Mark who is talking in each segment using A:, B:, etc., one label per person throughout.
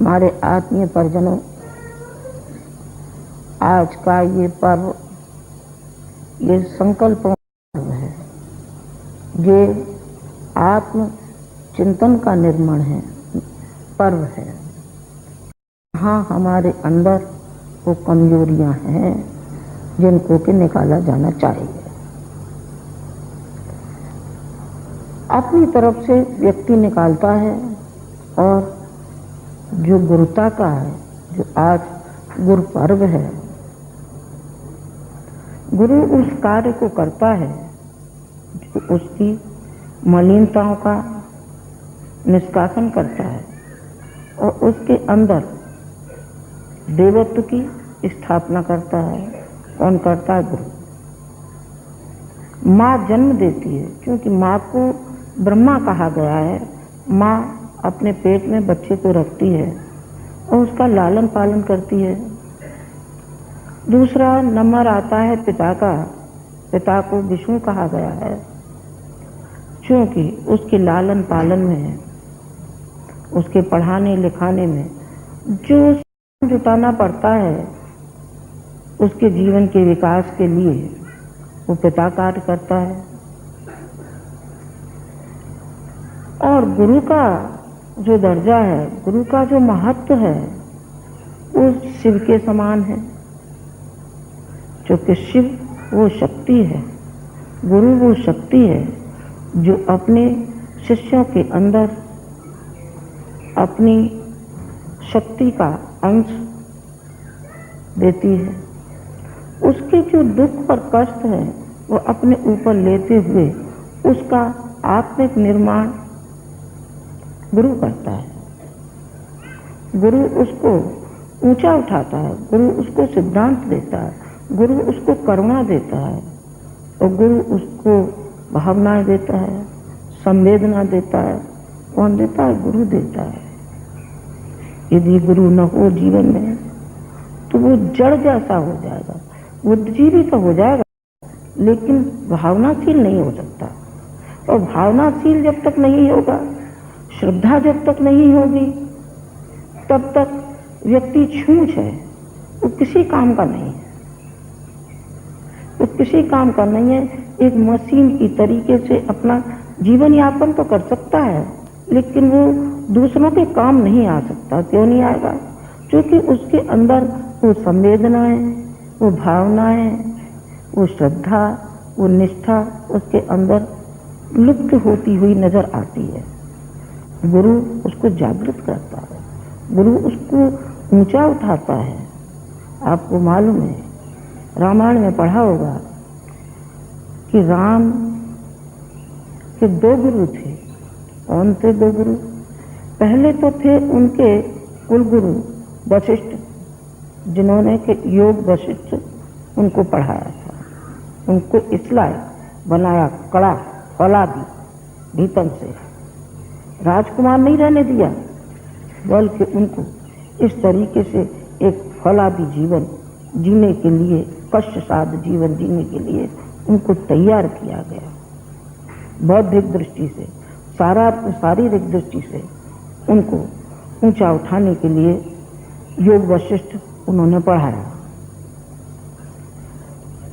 A: हमारे आत्मीय परिजनों, आज का ये पर्व, ये संकल्पों का पर्व है, ये आत्म चिंतन का निर्माण है, पर्व है। हाँ, हमारे अंदर वो कमजोरियां हैं जिनको कि निकाला जाना चाहिए। अपनी तरफ से व्यक्ति निकालता है, और जो गुरुता का है, जो आज गुरु पर्व है, गुरु उस कार्य को करता है जो उसकी मलिनताओं का निष्कासन करता है और उसके अंदर देवत्व की स्थापना करता है। कौन करता है? गुरु। माँ जन्म देती है, क्योंकि माँ को ब्रह्मा कहा गया है। माँ अपने पेट में बच्चे को रखती है और उसका लालन पालन करती है। दूसरा नंबर आता है पिता का। पिता को विष्णु कहा गया है, क्योंकि उसके लालन पालन में, उसके पढ़ाने लिखाने में जो जुटाना पड़ता है उसके जीवन के विकास के लिए, वो पिता कार्य करता है। और गुरु का जो दर्जा है, गुरु का जो महत्व है, वो शिव के समान है। क्योंकि शिव वो शक्ति है, गुरु वो शक्ति है जो अपने शिष्यों के अंदर अपनी शक्ति का अंश देती है। उसके जो दुख और कष्ट है वो अपने ऊपर लेते हुए उसका आत्मिक निर्माण गुरु करता है। गुरु उसको ऊंचा उठाता है, गुरु उसको सिद्धांत देता है, गुरु उसको करुणा देता है, और गुरु उसको भावनाएं देता है, संवेदना देता है। कौन देता है? गुरु देता है। यदि गुरु न हो जीवन में तो वो जड़ जैसा हो जाएगा, बुद्धिजीवी तो हो जाएगा, लेकिन भावनाशील नहीं हो सकता। और भावनाशील जब तक नहीं होगा, श्रद्धा जब तक नहीं होगी, तब तक व्यक्ति छूछ है, वो किसी काम का नहीं है। वो किसी काम का नहीं है। एक मशीन की तरीके से अपना जीवन यापन तो कर सकता है, लेकिन वो दूसरों के काम नहीं आ सकता। क्यों नहीं आएगा? क्योंकि उसके अंदर वो संवेदनाएं, वो भावनाएं, वो श्रद्धा, वो निष्ठा उसके अंदर लुप्त होती हुई नजर आती है। गुरु उसको जागृत करता है, गुरु उसको ऊंचा उठाता है। आपको मालूम है, रामायण में पढ़ा होगा कि राम के 2 गुरु थे। कौन थे 2 गुरु? पहले तो थे उनके कुल गुरु वशिष्ठ, जिन्होंने के योग वशिष्ठ उनको पढ़ाया था, उनको इसलिए बनाया, कड़ा फौलादी भीतर से राजकुमार नहीं रहने दिया, बल्कि उनको इस तरीके से एक फौलादी जीवन जीने के लिए, कष्ट साध जीवन जीने के लिए उनको तैयार किया गया। बौद्धिक दृष्टि से, शारीरिक दृष्टि से उनको ऊंचा उठाने के लिए योग वशिष्ठ उन्होंने पढ़ाया।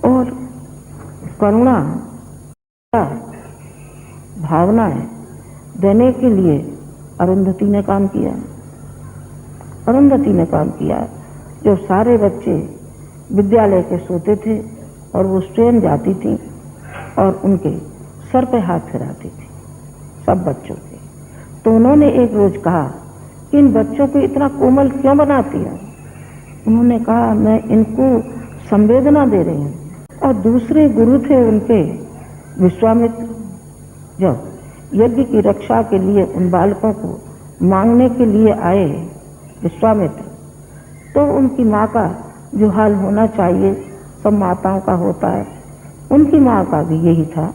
A: और करुणा, भावनाएं देने के लिए अरुंधति ने काम किया। अरुंधति ने काम किया। जो सारे बच्चे विद्यालय के सोते थे और वो स्वयं जाती थी और उनके सर पे हाथ फिराती थी, सब बच्चों के। तो उन्होंने एक रोज कहा कि इन बच्चों को इतना कोमल क्यों बनाती है? उन्होंने कहा, मैं इनको संवेदना दे रही हूँ। और दूसरे गुरु थे उनके विश्वामित्र, जब यज्ञ की रक्षा के लिए उन बालकों को मांगने के लिए आए विश्वामित्र, तो उनकी माँ का जो हाल होना चाहिए, सब माताओं का होता है, उनकी माँ का भी यही था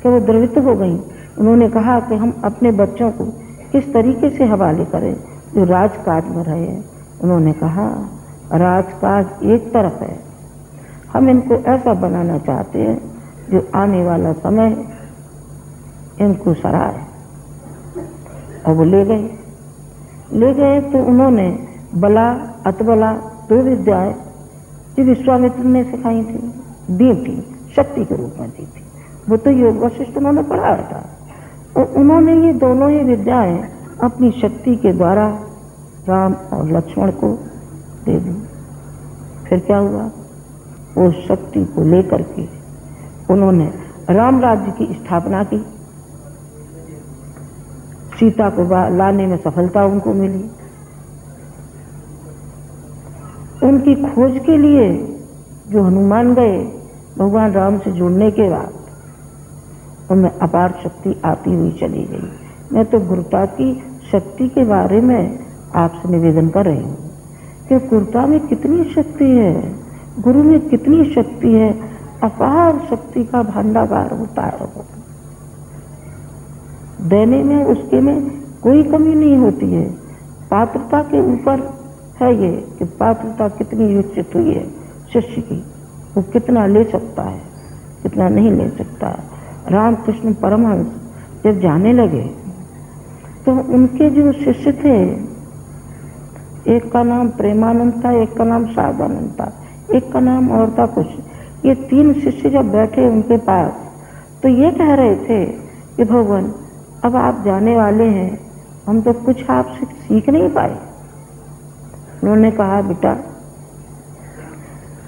A: कि वो द्रवित हो गई। उन्होंने कहा कि हम अपने बच्चों को किस तरीके से हवाले करें जो राजकाज में रहे। उन्होंने कहा, राजकाज एक तरफ है, हम इनको ऐसा बनाना चाहते हैं जो आने वाला समय इनको सराहे। और वो ले गए। ले गए तो उन्होंने बला अतबला 2 विद्याएं जो विश्वामित्र ने सिखाई थी, दी थी, शक्ति के रूप में दी थी। वो तो योग वशिष्ठ उन्होंने पढ़ाया था, और उन्होंने ये दोनों ही विद्याएं अपनी शक्ति के द्वारा राम और लक्ष्मण को दे दी। फिर क्या हुआ, वो शक्ति को लेकर के उन्होंने राम राज्य की स्थापना की। सीता को लाने में सफलता उनको मिली। उनकी खोज के लिए जो हनुमान गए भगवान राम से जुड़ने के बाद, उनमें अपार शक्ति आती हुई चली गई। मैं तो गुरुता की शक्ति के बारे में आपसे निवेदन कर रही हूँ कि गुरुता में कितनी शक्ति है, गुरु में कितनी शक्ति है, अपार शक्ति का भंडागार होता है। वो देने में उसके में कोई कमी नहीं होती है। पात्रता के ऊपर है ये कि पात्रता कितनी विकसित हुई है शिष्य की, वो कितना ले सकता है, कितना नहीं ले सकता है। रामकृष्ण परमहंस जब जाने लगे तो उनके जो शिष्य थे, एक का नाम प्रेमानंद था, एक का नाम सावधानंद था, एक का नाम और था कुछ, ये 3 शिष्य जब बैठे उनके पास तो ये कह रहे थे कि भगवान अब आप जाने वाले हैं, हम तो कुछ आपसे सीख नहीं पाए। उन्होंने कहा बेटा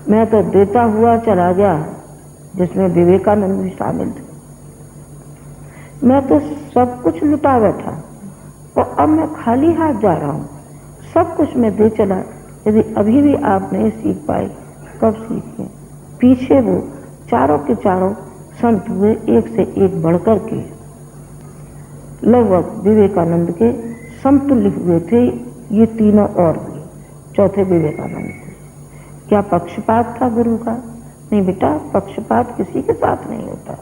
A: मैं तो देता हुआ चला गया, जिसमें विवेकानंद भी शामिल थे। मैं तो सब कुछ लुटा बैठा और अब मैं खाली हाथ जा रहा हूँ, सब कुछ मैं दे चला। यदि अभी भी आप नहीं सीख पाए, कब सीखें। पीछे वो चारों के चारों संत हुए, एक से एक बढ़कर के, लगभग विवेकानंद के समतुल्य हुए थे ये तीनों और भी, चौथे विवेकानंद थे। क्या पक्षपात था गुरु का? नहीं बेटा, पक्षपात किसी के साथ नहीं होता।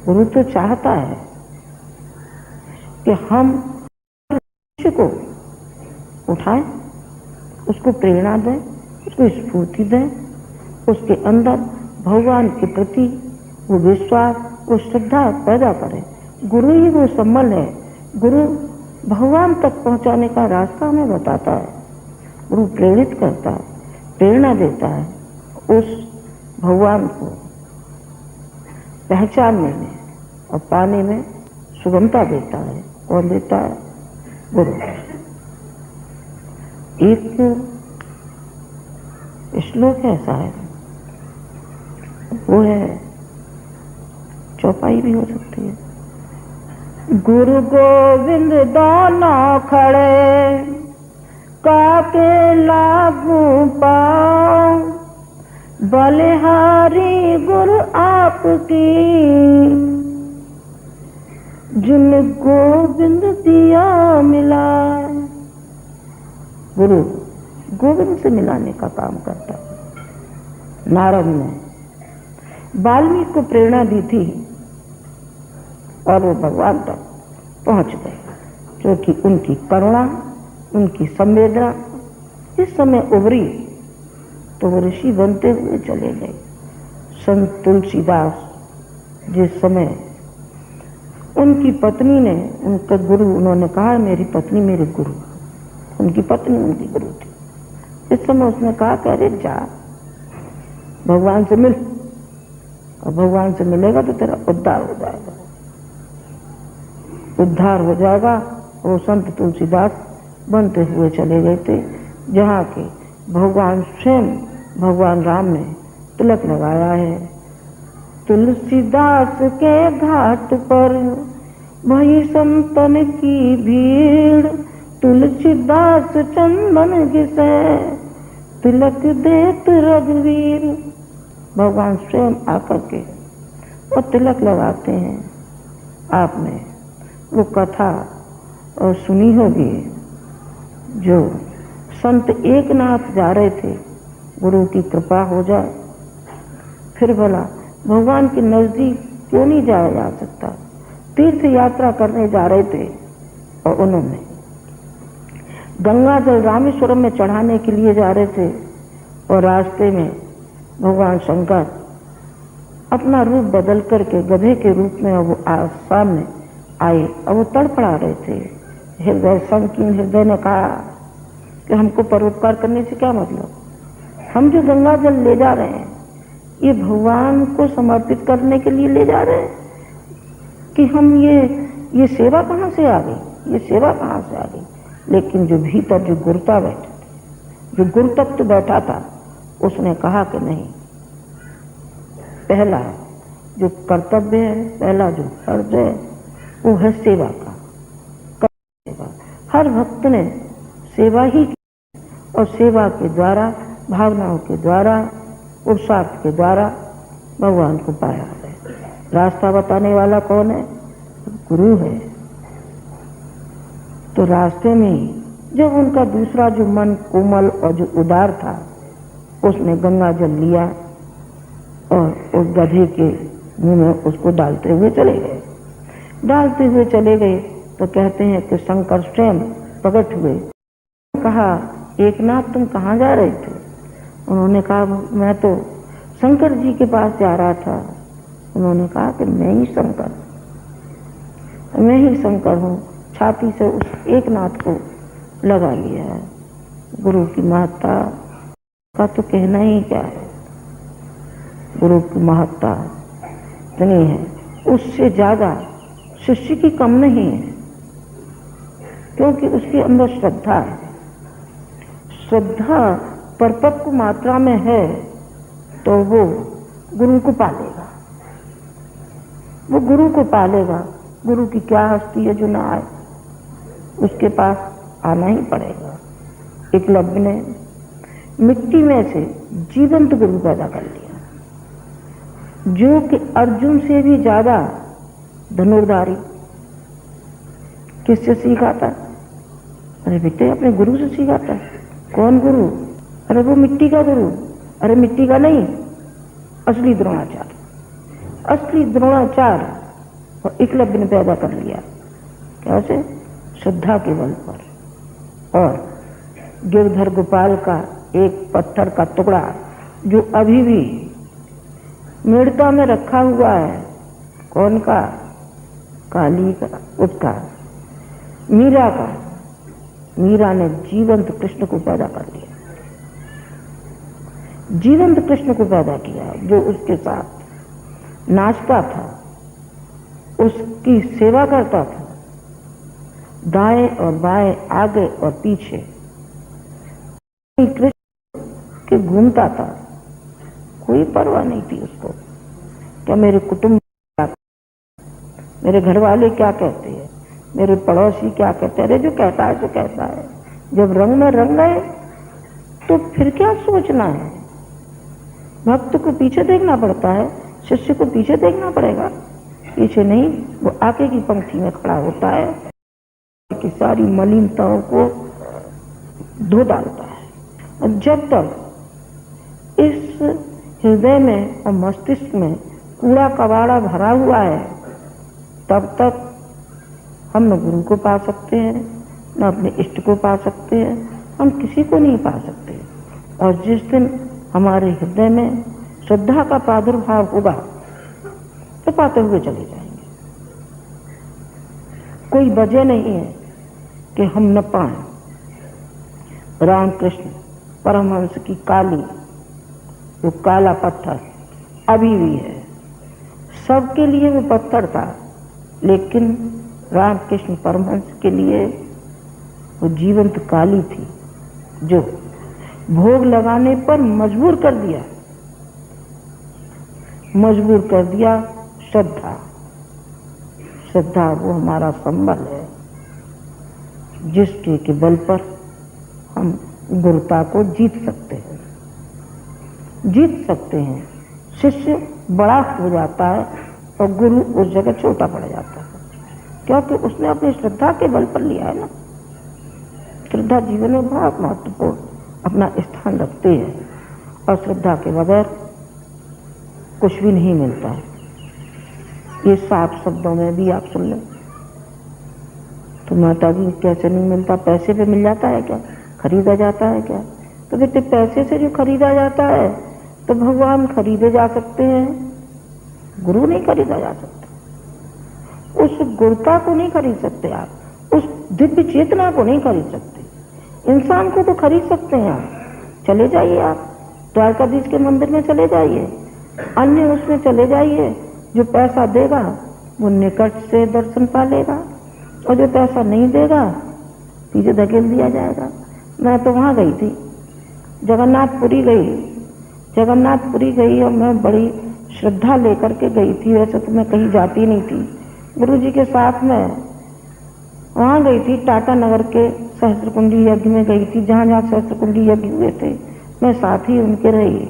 A: गुरु तो चाहता है कि हम शिष्य को उठाएं, उसको प्रेरणा दें, उसको स्फूर्ति दें, उसके अंदर भगवान के प्रति वो विश्वास, वो श्रद्धा पैदा करें। गुरु ही वो संबल है। गुरु भगवान तक पहुंचाने का रास्ता हमें बताता है। गुरु प्रेरित करता है, प्रेरणा देता है, उस भगवान को पहचानने में और पाने में सुगमता देता है। कौन देता है? गुरु। एक श्लोक ऐसा है, वो है, चौपाई भी हो सकती है। गुरु गोविंद दोनों खड़े, काके लागू पाओ, बलिहारी गुरु आपकी, जिन गोविंद दिया मिलाए। गुरु गोविंद से मिलाने का काम करता है। नारद ने वाल्मीकि को प्रेरणा दी थी और वो भगवान तक पहुंच गए, क्योंकि उनकी करुणा, उनकी संवेदना इस समय उभरी तो वो ऋषि बनते हुए चले गए। संत तुलसीदास जिस समय उनकी पत्नी ने, उनका गुरु, उन्होंने कहा मेरी पत्नी मेरे गुरु, उनकी पत्नी उनकी गुरु थी। इस समय उसने कहा कि अरे जा भगवान से मिल, और भगवान से मिलेगा तो तेरा उद्धार हो जाएगा, उद्धार हो जाएगा। वो संत तुलसीदास बनते हुए चले गए थे, जहाँ के भगवान स्वयं भगवान राम ने तिलक लगाया है। तुलसीदास के घाट पर भई संतन की भीड़, तुलसीदास चंदन घिसे, तिलक देत रघुवीर। भगवान स्वयं आकर के और तिलक लगाते हैं। आपने वो कथा और सुनी होगी, जो संत एकनाथ जा रहे थे, गुरु की कृपा हो जाए फिर भला भगवान के नजदीक क्यों नहीं जाया जा सकता। तीर्थ यात्रा करने जा रहे थे और उन्होंने गंगा जल रामेश्वरम में चढ़ाने के लिए जा रहे थे, और रास्ते में भगवान शंकर अपना रूप बदल करके गधे के रूप में वो सामने आए और वो तड़फड़ा रहे थे, हृदय संकीर्ण हृदय ने कहा कि हमको परोपकार करने से क्या मतलब, हम जो गंगा जल ले जा रहे हैं ये भगवान को समर्पित करने के लिए ले जा रहे हैं कि हम ये सेवा कहाँ से आ गई, ये सेवा कहाँ से आ गई। लेकिन जो भीतर जो गुरुता बैठा था, जो गुरु तत्व बैठा था, उसने कहा कि नहीं, पहला जो कर्तव्य है, पहला जो फर्ज है वो है सेवा का। हर भक्त ने सेवा ही की और सेवा के द्वारा, भावनाओं के द्वारा, पुरुषार्थ के द्वारा भगवान को पाया है। रास्ता बताने वाला कौन है? गुरु है। तो रास्ते में जब उनका दूसरा जो मन कोमल और जो उदार था, उसने गंगा जल लिया और उस गधे के मुंह में उसको डालते हुए चले गए। तो कहते हैं कि शंकर स्वयं प्रकट हुए। कहा, एकनाथ तुम कहाँ जा रहे थे? उन्होंने कहा, मैं तो शंकर जी के पास जा रहा था। उन्होंने कहा कि मैं ही शंकर हूँ। छाती से उस एकनाथ को लगा लिया है। गुरु की महत्ता का तो कहना ही क्या है। गुरु की महत्ता इतनी है, उससे ज्यादा शिष्य की कम नहीं है, क्योंकि उसके अंदर श्रद्धा है। श्रद्धा परिपक्व मात्रा में है तो वो गुरु को पालेगा, वो गुरु को पालेगा। गुरु की क्या हस्ती है जो ना आए, उसके पास आना ही पड़ेगा। एकलव्य ने मिट्टी में से जीवंत गुरु पैदा कर लिया, जो कि अर्जुन से भी ज्यादा धनुर्धारी। किससे सीखा था? अरे बेटे, अपने गुरु से सीखा था। कौन गुरु? अरे वो मिट्टी का गुरु। अरे मिट्टी का नहीं, असली द्रोणाचार्य। असली द्रोणाचार्य और एकलव्य ने पैदा कर लिया। कैसे? श्रद्धा के बल पर। और गिरधर गोपाल का एक पत्थर का टुकड़ा जो अभी भी मेड़ता में रखा हुआ है, कौन का? काली का, उसका, मीरा का। मीरा ने जीवंत कृष्ण को पैदा कर लिया, जीवंत कृष्ण को पैदा किया, जो उसके साथ नाचता था, उसकी सेवा करता था, दाएं और बाएं, आगे और पीछे कृष्ण के घूमता था। कोई परवाह नहीं थी उसको, क्या मेरे कुटुंब, मेरे घर वाले क्या कहते हैं, मेरे पड़ोसी क्या कहते हैं। अरे जो कहता है तो कहता है। जब रंग में रंग गए तो फिर क्या सोचना है। भक्त को पीछे देखना पड़ता है, शिष्य को पीछे देखना पड़ेगा। पीछे नहीं, वो आगे की पंक्ति में खड़ा होता है कि सारी मलिनताओं को धो डालता है। और जब तक इस हृदय में और मस्तिष्क में कूड़ा कबाड़ा भरा हुआ है, तब तक हम न गुरु को पा सकते हैं, न अपने इष्ट को पा सकते हैं, हम किसी को नहीं पा सकते। और जिस दिन हमारे हृदय में श्रद्धा का प्रादुर्भाव होगा तो पाते हुए चले जाएंगे। कोई वजह नहीं है कि हम न पाएं। रामकृष्ण परमहंस की काली, वो काला पत्थर अभी भी है। सबके लिए वो पत्थर था, लेकिन रामकृष्ण परमहंस के लिए वो जीवंत काली थी, जो भोग लगाने पर मजबूर कर दिया श्रद्धा। श्रद्धा वो हमारा संबल है, जिसके के बल पर हम गुरुता को जीत सकते हैं। शिष्य बड़ा हो जाता है और गुरु उस जगह छोटा पड़ जाता है, क्योंकि उसने अपनी श्रद्धा के बल पर लिया है ना। श्रद्धा जीवन में बहुत महत्वपूर्ण अपना स्थान रखती है, और श्रद्धा के बगैर कुछ भी नहीं मिलता है। ये साफ शब्दों में भी आप सुन लें तो माता जी कैसे नहीं मिलता? पैसे पे मिल जाता है क्या? खरीदा जाता है क्या? तो बेटे, पैसे से जो खरीदा जाता है तो भगवान खरीदे जा सकते हैं, गुरु नहीं खरीदा जा सकता। उस गुरुता को नहीं खरीद सकते आप, उस दिव्य चेतना को नहीं खरीद सकते। इंसान को तो खरीद सकते हैं आप, चले जाइए आप द्वारकाधीश के मंदिर में चले जाइए, अन्य उसमें चले जाइए, जो पैसा देगा वो निकट से दर्शन पा लेगा और जो पैसा नहीं देगा पीछे धकेल दिया जाएगा। मैं तो वहाँ गई थी, जगन्नाथपुरी गई और मैं बड़ी श्रद्धा लेकर के गई थी। वैसे तो मैं कहीं जाती नहीं थी, गुरुजी के साथ में वहाँ गई थी। टाटा नगर के सहस्त्रकुंडी यज्ञ में गई थी, जहाँ जहाँ सहस्त्रकुंडी यज्ञ हुए थे मैं साथी उनके रही।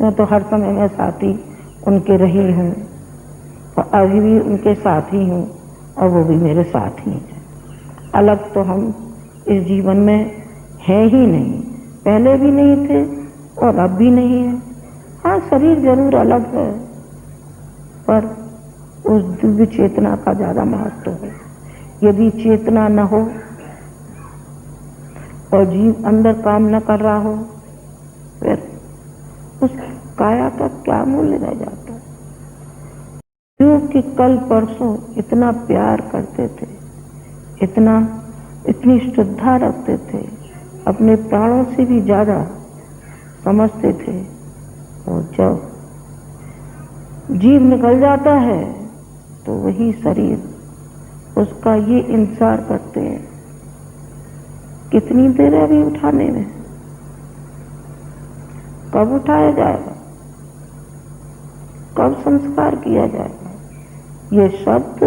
A: मैं तो हर समय मैं साथी उनके रही हूँ और अभी भी उनके साथ ही हूँ और वो भी मेरे साथ ही हैं। अलग तो हम इस जीवन में है ही नहीं, पहले भी नहीं थे और अब भी नहीं है। हाँ, शरीर जरूर अलग है पर उस दिव्य चेतना का ज्यादा महत्व है। यदि चेतना न हो और जीव अंदर काम न कर रहा हो फिर उस काया का क्या मूल्य रह जाता है। जो कि कल परसों इतना प्यार करते थे, इतनी श्रद्धा रखते थे, अपने प्राणों से भी ज्यादा समझते थे, और जब जीव निकल जाता है तो वही शरीर उसका ये इंतजार करते हैं कितनी देर है अभी उठाने में, कब उठाया जाएगा, कब संस्कार किया जाएगा। ये शब्द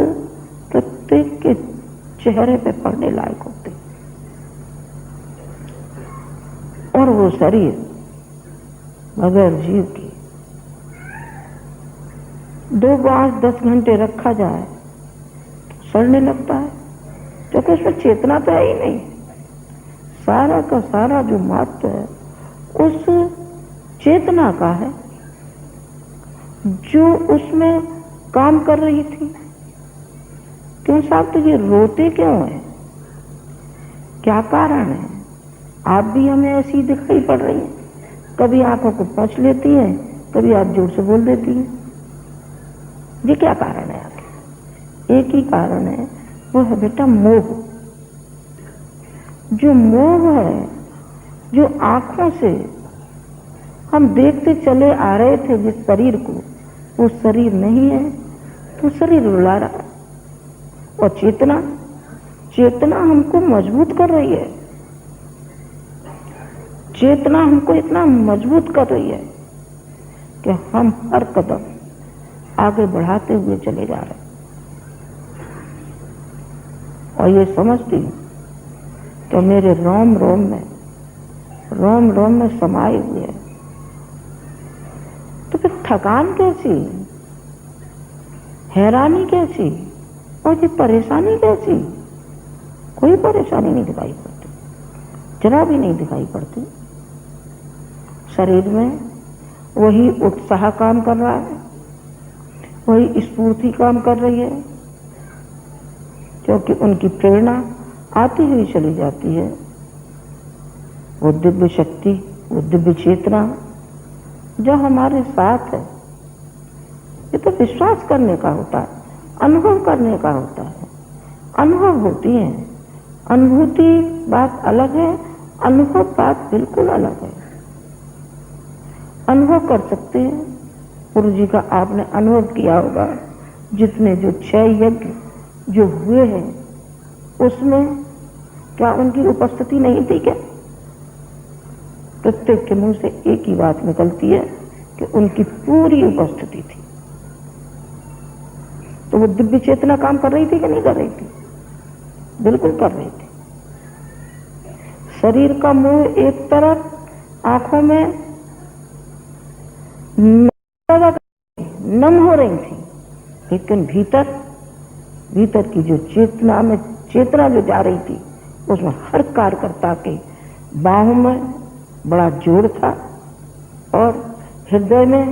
A: प्रत्येक के चेहरे पे पड़ने लायक होते और वो शरीर बगैर जीव की 2-5-10 घंटे रखा जाए तो सड़ने लगता है, क्योंकि उसमें चेतना तो है ही नहीं। सारा का सारा जो महत्व है उस चेतना का है जो उसमें काम कर रही थी। क्यों साहब, तो ये रोते क्यों है, क्या कारण है? आप भी हमें ऐसी दिखाई पड़ रही हैं, कभी आंखों को पोंछ लेती हैं, कभी आप जोर से बोल देती हैं। ये क्या कारण है आखिर? एक ही कारण है, वो है बेटा मोह। जो मोह है, जो आंखों से हम देखते चले आ रहे थे जिस शरीर को, वो शरीर नहीं है तो शरीर रुला रहा है। और चेतना हमको मजबूत कर रही है, चेतना हमको इतना मजबूत कर रही है कि हम हर कदम आगे बढ़ाते हुए चले जा रहे हैं। और ये समझती हूँ कि मेरे रोम रोम में समाये हुए है। तो फिर थकान कैसी, हैरानी कैसी और ये परेशानी कैसी? कोई परेशानी नहीं दिखाई पड़ती, जरा भी नहीं दिखाई पड़ती। शरीर में वही उत्साह काम कर रहा है, वही स्फूर्ति काम कर रही है, क्योंकि उनकी प्रेरणा आती हुई चली जाती है। वो दिव्य शक्ति, वो दिव्य चेतना जो हमारे साथ है। ये तो विश्वास करने का होता है, अनुभव करने का होता है। अनुभव होती है, अनुभूति बात अलग है, अनुभव बात बिल्कुल अलग है। अनुभव कर सकते हैं, गुरु जी का आपने अनुभव किया होगा, जितने जो 6 यज्ञ जो हुए हैं उसमें क्या उनकी उपस्थिति नहीं थी क्या? प्रत्येक के मुंह से एक ही बात निकलती है कि उनकी पूरी उपस्थिति थी। तो वो दिव्य चेतना काम कर रही थी कि नहीं कर रही थी? बिल्कुल कर रही थी। शरीर का मुंह एक तरफ, आंखों में नम हो रही थी, लेकिन भीतर की जो चेतना जो जा रही थी उसमें हर कार्यकर्ता के बाहों में बड़ा जोर था और हृदय में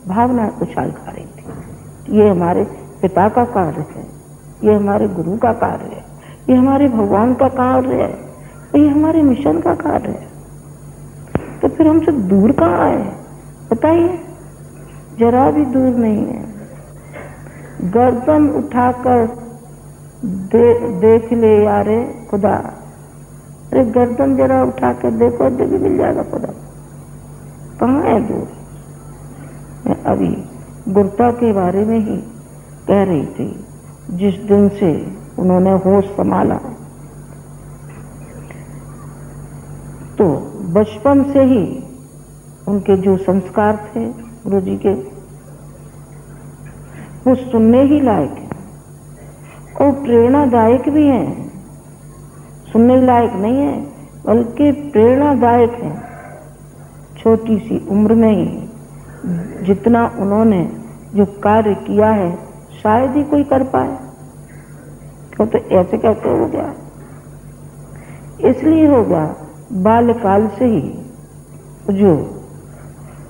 A: भावना उछाल खा रही थी। ये हमारे पिता का कार्य है, ये हमारे गुरु का कार्य है, ये हमारे भगवान का कार्य है, ये हमारे मिशन का कार्य है। तो फिर हमसे दूर कहाँ है बताइए? जरा भी दूर नहीं है। गर्दन उठाकर देख ले यारे खुदा, अरे गर्दन जरा उठा कर देखो तो भी मिल जाएगा खुदा। कहाँ है दूर? मैं अभी गुरता के बारे में ही कह रही थी। जिस दिन से उन्होंने होश संभाला तो बचपन से ही उनके जो संस्कार थे गुरु जी के, वो सुनने ही लायक है और प्रेरणादायक भी हैं। सुनने ही लायक नहीं है बल्कि प्रेरणादायक है। छोटी सी उम्र में ही जितना उन्होंने जो कार्य किया है शायद ही कोई कर पाए। तो ऐसे कैसे हो गया? इसलिए हो गया बाल्यकाल से ही जो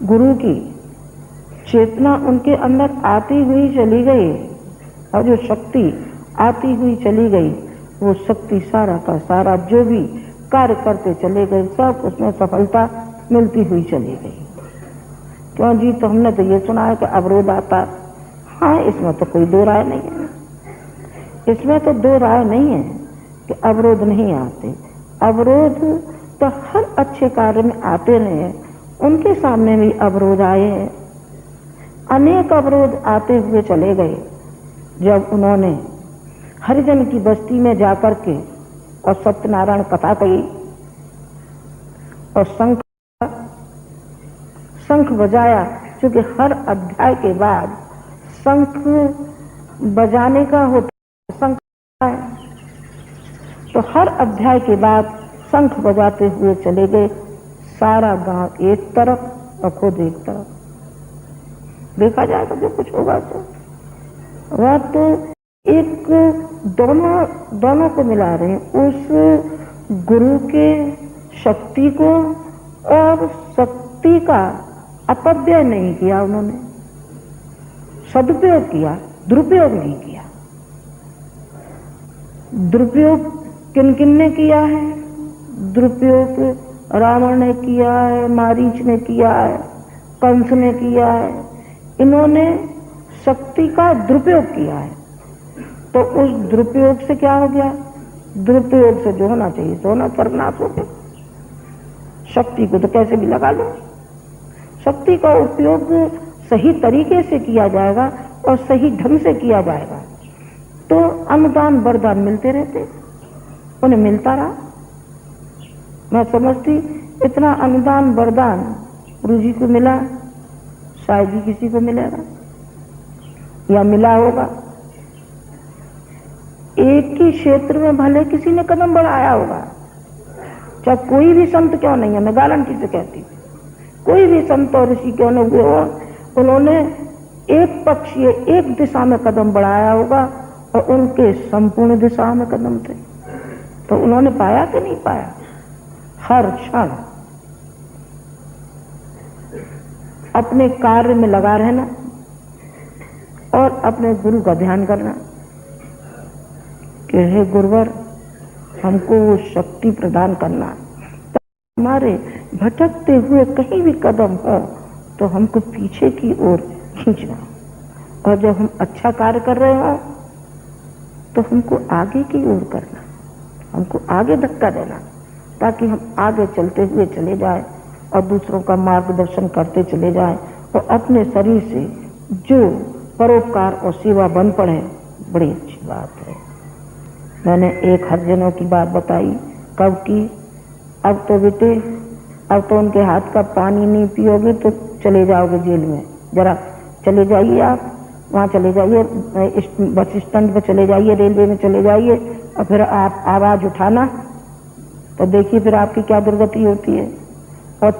A: गुरु की चेतना उनके अंदर आती हुई चली गई और जो शक्ति आती हुई चली गई, वो शक्ति सारा का सारा जो भी कार्य करते चले गए सब उसमें सफलता मिलती हुई चली गई। क्यों जी? तो हमने तो ये सुना है कि अवरोध आता। हाँ, इसमें तो कोई दो राय नहीं है। इसमें तो दो राय नहीं है कि अवरोध नहीं आते। अवरोध तो हर अच्छे कार्य में आते रहे। उनके सामने भी अवरोध आए हैं, अनेक अवरोध आते हुए चले गए। जब उन्होंने हरिजन की बस्ती में जाकर के और सत्यनारायण कथा कही और शंख बजाया, क्योंकि हर अध्याय के बाद शंख बजाने का होता है, शंख है, तो हर अध्याय के बाद शंख बजाते हुए चले गए। सारा गांव एक तरफ और खुद एक तरफ। देखा जाएगा जो कुछ होगा तो वह तो एक दोनों को मिला रहे हैं, उस गुरु के शक्ति को और शक्ति का अपव्यय नहीं किया उन्होंने, सदुपयोग किया, दुरुपयोग नहीं किया। दुरुपयोग किन किन ने किया है? दुरुपयोग रावण ने किया है, मारीच ने किया है, कंस ने किया है। इन्होंने शक्ति का दुरुपयोग किया है। तो उस दुरुपयोग से क्या हो गया? दुरुपयोग से जो होना चाहिए तो होना, सर्वनाश हो गया। शक्ति को तो कैसे भी लगा लो। शक्ति का उपयोग सही तरीके से किया जाएगा और सही ढंग से किया जाएगा तो अनुदान वरदान मिलते रहते, उन्हें मिलता रहा। मैं समझती इतना अनुदान वरदान गुरु जी को मिला, शायद ही किसी को मिलेगा या मिला होगा। एक ही क्षेत्र में भले किसी ने कदम बढ़ाया होगा, चाहे कोई भी संत क्यों नहीं है, मैं गारंटी से कहती हूँ, कोई भी संत और ऋषि क्यों न हुए हो, उन्होंने एक पक्षीय एक दिशा में कदम बढ़ाया होगा और उनके संपूर्ण दिशा में कदम थे। तो उन्होंने पाया कि नहीं पाया? हर क्षण अपने कार्य में लगा रहना और अपने गुरु का ध्यान करना कि हे गुरुवर, हमको वो शक्ति प्रदान करना, तो हमारे भटकते हुए कहीं भी कदम हो तो हमको पीछे की ओर खींचना, और जब हम अच्छा कार्य कर रहे हो तो हमको आगे की ओर करना, हमको आगे धक्का देना, ताकि हम आगे चलते हुए चले जाएं और दूसरों का मार्गदर्शन करते चले जाएं और अपने शरीर से जो परोपकार और सेवा बन पड़े। बड़ी अच्छी बात है। मैंने एक हरिजनों की बात बताई, कब की? अब तो बेटे, अब तो उनके हाथ का पानी नहीं पियोगे तो चले जाओगे जेल में। जरा चले जाइए, आप वहाँ चले जाइए, बस स्टैंड पे चले जाइए, रेलवे में चले जाइए और फिर आप आवाज उठाना तो देखिए फिर आपकी क्या दुर्गति होती है। और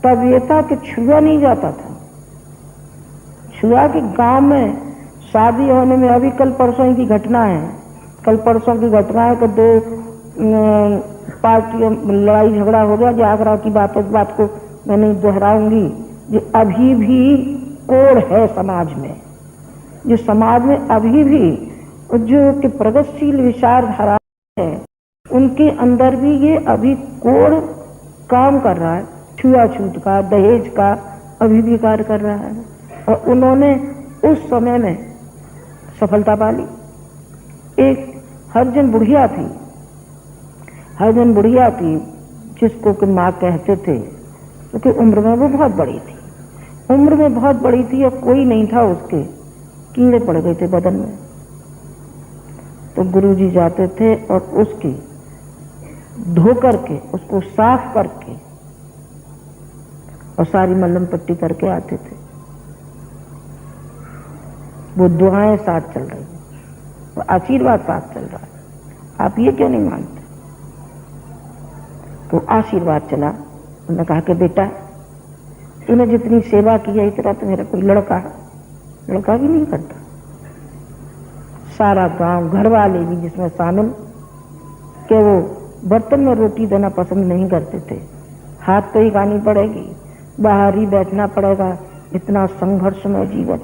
A: तब ये था कि छुआ नहीं जाता था। छुआ के गांव में शादी होने में, अभी कल परसों की घटना है, कल परसों की घटना है कि दो पार्टियों लड़ाई झगड़ा हो गया। जागरा की बात, उस बात को मैं नहीं दोहराऊंगी। जो अभी भी कोड़ है समाज में, जो समाज में अभी भी जो कि प्रगतिशील विचारधारा है, उनके अंदर भी ये अभी कोड़ काम कर रहा है। छुआछूत का, दहेज का अभी भी कार्य कर रहा है। और उन्होंने उस समय में सफलता पा ली, एक हरिजन बुढ़िया थी, जिसको कि माँ कहते थे, क्योंकि उम्र में वो बहुत बड़ी थी, और कोई नहीं था, उसके कीड़े पड़ गए थे बदन में। तो गुरुजी जाते थे और उसकी धो करके, उसको साफ करके और सारी मलहम पट्टी करके आते थे। वो दुआएं साथ चल रही, वो आशीर्वाद साथ चल रहा है। आप ये क्यों नहीं मानते? तो आशीर्वाद चला। उन्होंने कहा कि बेटा, तूने जितनी सेवा की है इतना तो मेरा कोई लड़का भी नहीं करता। सारा गांव, घर वाले भी जिसमें शामिल, कि वो बर्तन में रोटी देना पसंद नहीं करते थे। हाथ तो ही खानी पड़ेगी, बाहर ही बैठना पड़ेगा। इतना संघर्षमय जीवन।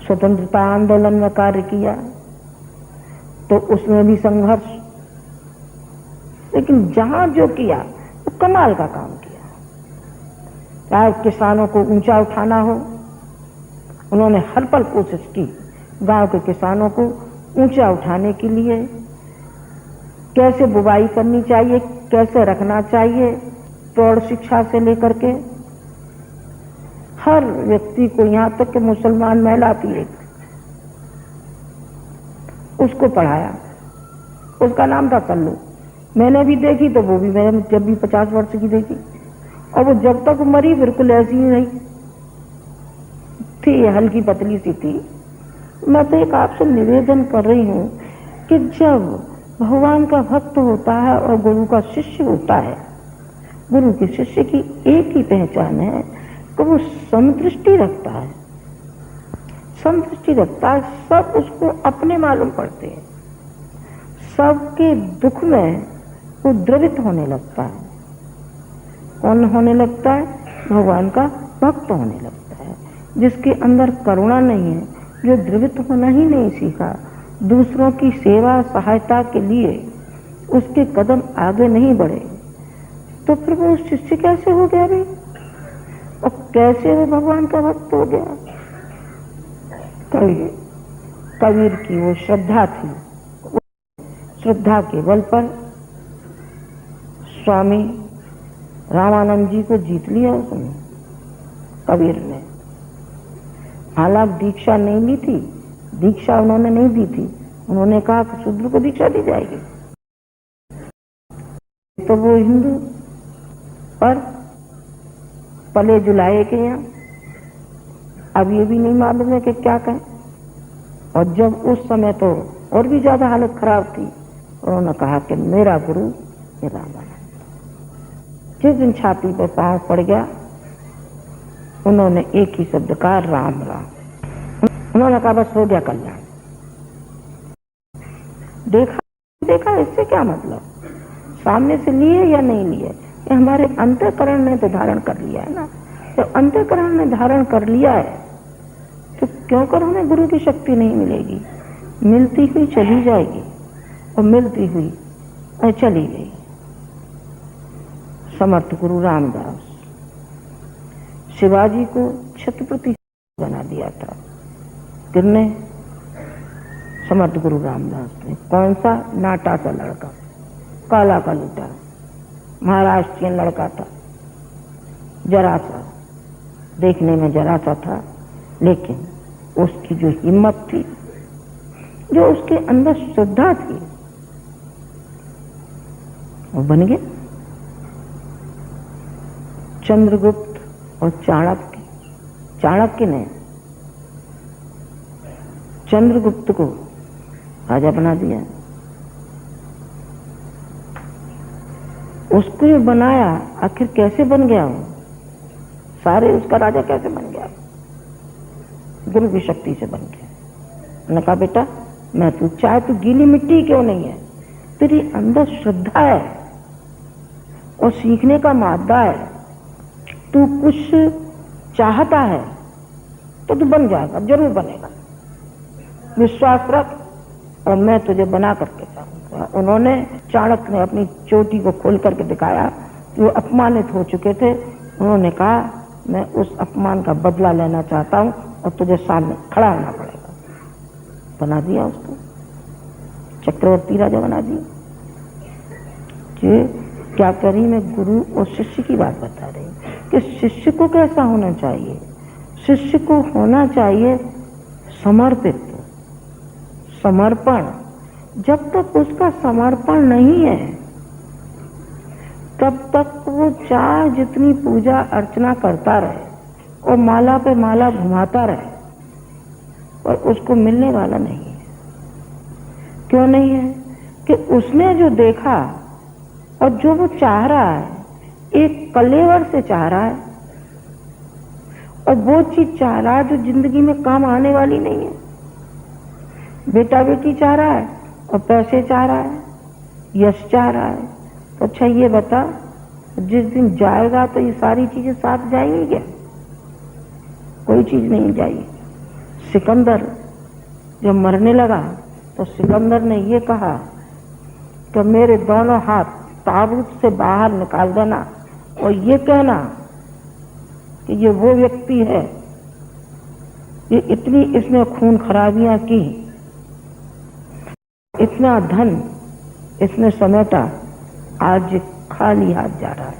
A: स्वतंत्रता आंदोलन में कार्य किया तो उसमें भी संघर्ष, लेकिन जहां जो किया वो कमाल का काम किया। चाहे किसानों को ऊंचा उठाना हो, उन्होंने हर पल कोशिश की गांव के किसानों को ऊंचा उठाने के लिए। कैसे बुवाई करनी चाहिए, कैसे रखना चाहिए, प्रौढ़ शिक्षा से लेकर के हर व्यक्ति को, यहां तक कि मुसलमान महिला थी एक, उसको पढ़ाया। उसका नाम था कल्लू। मैंने भी देखी तो वो भी, मैंने जब भी 50 वर्ष की देखी, और वो जब तक मरी बिल्कुल ऐसी ही नहीं थी, हल्की पतली सी थी। मैं तो एक आपसे निवेदन कर रही हूं कि जब भगवान का भक्त होता है और गुरु का शिष्य होता है, गुरु के शिष्य की एक ही पहचान है कि वो समदृष्टि रखता है, सब उसको अपने मालूम पड़ते हैं, सबके दुख में वो द्रवित होने लगता है। कौन होने लगता है? भगवान का भक्त होने लगता है, जिसके अंदर करुणा नहीं है, जो द्रवित होना ही नहीं सीखा, दूसरों की सेवा सहायता के लिए उसके कदम आगे नहीं बढ़े, तो फिर वो शिष्य कैसे हो गया भाई? और कैसे वो भगवान का भक्त हो गया? कबीर की वो श्रद्धा थी, श्रद्धा के बल पर स्वामी रामानंद जी को जीत लिया उसने, कबीर ने। हालांकि दीक्षा नहीं ली थी, दीक्षा उन्होंने नहीं दी थी। उन्होंने कहा कि शूद्र को दीक्षा दी जाएगी, तो वो हिंदू पर पले जुलाए के यहाँ, अब ये भी नहीं मालूम है कि क्या कहें। और जब उस समय तो और भी ज्यादा हालत खराब थी, उन्होंने कहा कि मेरा गुरु मेरा रामानंद। जिस दिन छाती पर पांव पड़ गया, उन्होंने एक ही शब्द कहा, राम राम। उन्होंने कहा बस हो गया कल्याण। देखा इससे क्या मतलब? सामने से लिए या नहीं लिए, ये हमारे अंतःकरण ने तो धारण कर लिया है ना। तो अंतःकरण ने धारण कर लिया है तो क्यों कर हमें गुरु की शक्ति नहीं मिलेगी? मिलती हुई चली जाएगी, और मिलती हुई चली गई। समर्थ गुरु रामदास, शिवाजी को छत्रपति बना दिया था किसने? समर्थ गुरु रामदास ने। कौन सा? नाटा सा लड़का, काला कलूटा, महाराष्ट्रियन लड़का था, जरा सा, देखने में जरा सा था, लेकिन उसकी जो हिम्मत थी, जो उसके अंदर श्रद्धा थी, वो बन गया। चंद्रगुप्त और चाणक्य ने चंद्रगुप्त को राजा बना दिया। उसको ये बनाया, आखिर कैसे बन गया वो? सारे उसका राजा कैसे बन गया? गुरु की शक्ति से बन गया। उन्होंने कहा बेटा, मैं तू चाहे तू गीली मिट्टी क्यों नहीं है, तेरी अंदर श्रद्धा है और सीखने का मादा है, तू कुछ चाहता है तो तू बन जाएगा, जरूर बनेगा, विश्वास रख और मैं तुझे बना करके जाऊंगा। उन्होंने, चाणक्य ने अपनी चोटी को खोल करके दिखाया कि वो अपमानित हो चुके थे। उन्होंने कहा मैं उस अपमान का बदला लेना चाहता हूं और तुझे सामने खड़ा होना पड़ेगा। बना दिया उसको, चक्रवर्ती राजा बना दिया। कि क्या करी, मैं गुरु और शिष्य की बात बता रही कि शिष्य को कैसा होना चाहिए। शिष्य को होना चाहिए समर्पित, समर्पण। जब तक उसका समर्पण नहीं है तब तक वो चाहे जितनी पूजा अर्चना करता रहे और माला पे माला घुमाता रहे, पर उसको मिलने वाला नहीं है। क्यों नहीं है? कि उसने जो देखा और जो वो चाह रहा है, एक कलेवर से चाह रहा है, और वो चीज चाह रहा है जो जिंदगी में काम आने वाली नहीं है। बेटा बेटी चाह रहा है और पैसे चाह रहा है, यश चाह रहा है। तो अच्छा ये बता, जिस दिन जाएगा तो ये सारी चीजें साथ जाएंगी क्या? कोई चीज नहीं जाएगी। सिकंदर जब मरने लगा तो सिकंदर ने ये कहा कि मेरे दोनों हाथ ताबूत से बाहर निकाल देना और ये कहना कि ये वो व्यक्ति है, ये इतनी इसने खून खराबियां की, इतना धन इसने समेटा, आज खाली हाथ जा रहा है।